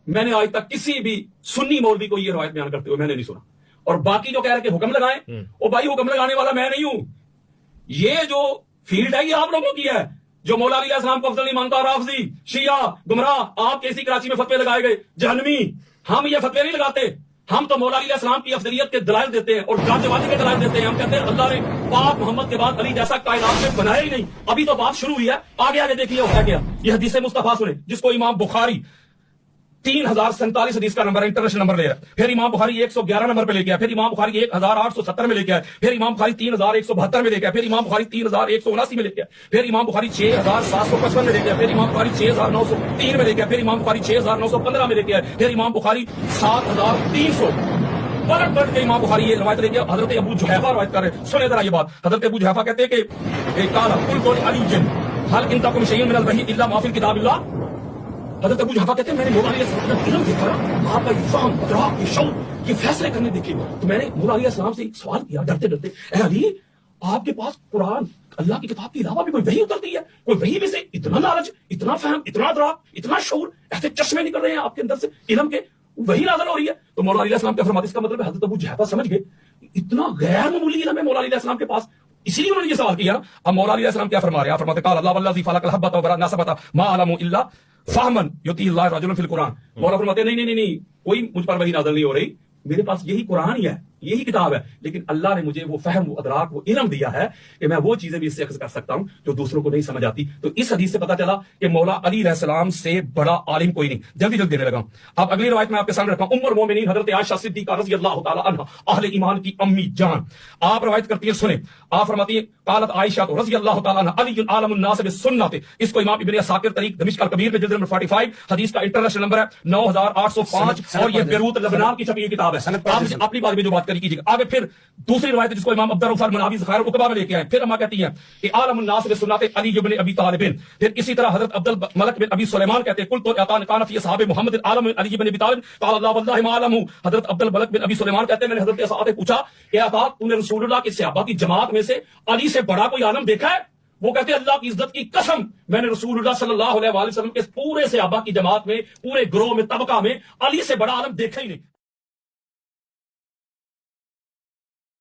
میں نے آج تک کسی بھی سنی مولوی کو یہ روایت بیان کرتے ہوئے میں نے نہیں سنا. اور باقی جو کہہ رہے کہ حکم لگائیں، وہ بھائی حکم لگانے والا میں نہیں ہوں. یہ جو فیلڈ ہے یہ آپ لوگوں کی ہے. جو مولا علی علیہ السلام کو افضل نہیں مانتا، رافضی، شیعہ، گمراہ، آپ کیسی کراچی میں فتوے لگائے گئے جہنمی. ہم یہ فتوے نہیں لگاتے. ہم تو مولا علی علیہ السلام کی افضلیت کے دلائل دیتے ہیں اور گاندھی والی کے دلائل دیتے ہیں. ہم کہتے ہیں اللہ نے پاک محمد کے بعد علی جیسا کائنات میں بنایا ہی نہیں. ابھی تو بات شروع ہوئی ہے، آگے آگے دیکھیے ہو کیا. یہ حدیث مصطفیٰ سنیں جس کو امام بخاری 3047 حدیث کا نمبر ہے، انٹرنیشنل نمبر لے رہا ہے. پھر امام بخاری 111 نمبر پہ لے کے آیا. پھر امام بخاری 1870 میں لے کے آیا. پھر امام بخاری 3172 میں لے کے آیا. پھر امام بخاری 3179 میں لے کے آیا. پھر امام بخاری 6755 میں لے کے آیا. پھر امام بخاری 6903 میں لے کے آیا. پھر امام بخاری 6915 میں لے کے آیا. پھر امام بخاری 7300 پلٹ کے امام بخاری یہ روایت لے کے حضرت ابو جحیفہ روایت کر رہے. سنیں ذرا یہ بات. حضرت ابو جحیفہ کہتے ہیں کہ قال قلت لعلی هل عندكم شيء من الوحي الا ما في كتاب الله. حضرت ابو جحیفہ کہتے ہیں میں نے مولا علیہ السلام کا علم دیکھا نا، آپ کا فہم، ادراک، یہ شعور، یہ فیصلے کرنے دیکھے. تو میں نے مولا علیہ السلام سے ایک سوال کیا ڈرتے ڈرتے، اے علی آپ کے پاس قرآن اللہ کی کتاب کے علاوہ بھی کوئی وحی اترتی ہے؟ کوئی وحی میں سے اتنا نالج، اتنا فہم، اتنا ادراک، اتنا شعور، ایسے چشمے نکل رہے ہیں آپ کے اندر سے علم کے، وہی نازل ہو رہی ہے. تو مولا علیہ السلام کیا فرماتے؟ اس کا مطلب ہے حضرت ابو جحیفہ سمجھ گئے اتنا غیر معمولی علم ہے مولا علیہ السلام کے پاس، اسی لیے انہوں نے یہ سوال کیا. اب مولا علیہ السلام کیا فرما رہے ہیں؟ آپ فرماتے قال اللہ والذی فلق الحبۃ وبرأ النسمۃ ما علم الا فہمن یؤتی اللہ رجلا فی القرآن. مولا فرماتے ہیں نہیں کوئی مجھ پر وحی نازل نہیں ہو رہی، میرے پاس یہی قرآن ہی ہے، یہی کتاب ہے، لیکن اللہ نے مجھے وہ فہم، وہ ادراک، وہ علم دیا ہے کہ میں وہ چیزیں بھی اس سے اخذ کر سکتا ہوں جو دوسروں کو نہیں سمجھ آتی. تو اس حدیث سے پتا چلا کہ مولا علی علیہ السلام سے بڑا عالم کوئی نہیں. جلدی دینے لگا. اب اگلی روایت میں آپ کے سامنے رکھا ہوں. ام المومنین حضرت عائشہ صدیقہ رضی اللہ تعالی عنہا، اہل ایمان کی امی جان، آپ روایت کرتی ہیں. سنیں آپ فرماتی ہیں قالت عائشہ رضی اللہ تعالی عنہا علی عالم الناس بالسنت. اس کو امام ابن عساکر طریق دمشق الکبیر میں جلد نمبر 45 حدیث کا انٹرنیشنل نمبر ہے 9805 اور یہ بیروت لبنان کی چھپی ہوئی کتاب ہے. آپ اپنی بات میں جو بات کری کیجیے. آگے پھر دوسری روایت جس کو امام عبد الرؤف المناوی ذخائر العقبہ میں لے کے آئے. پھر اما کہتی ہیں کہ عالم الناس بسنت علی بن ابی طالب. پھر اسی طرح حضرت عبد الملک بن ابی سلیمان کہتے ہیں قلت اعطان کان فی اصحاب محمد عالم علی بن ابی طالب قال اللہ والله ما علم. حضرت عبد الملک بن ابی سلیمان کہتے ہیں میں نے حضرت اسعد سے پوچھا کہ عطا تو نے رسول اللہ کے صحابہ کی جماعت میں سے علی سے بڑا کوئی عالم دیکھا ہے؟ وہ کہتے ہیں اللہ کی عزت کی قسم میں نے رسول اللہ صلی اللہ علیہ وسلم کے پورے صحابہ کی جماعت میں، پورے گروہ میں، طبقہ میں علی سے بڑا عالم دیکھا ہی نہیں.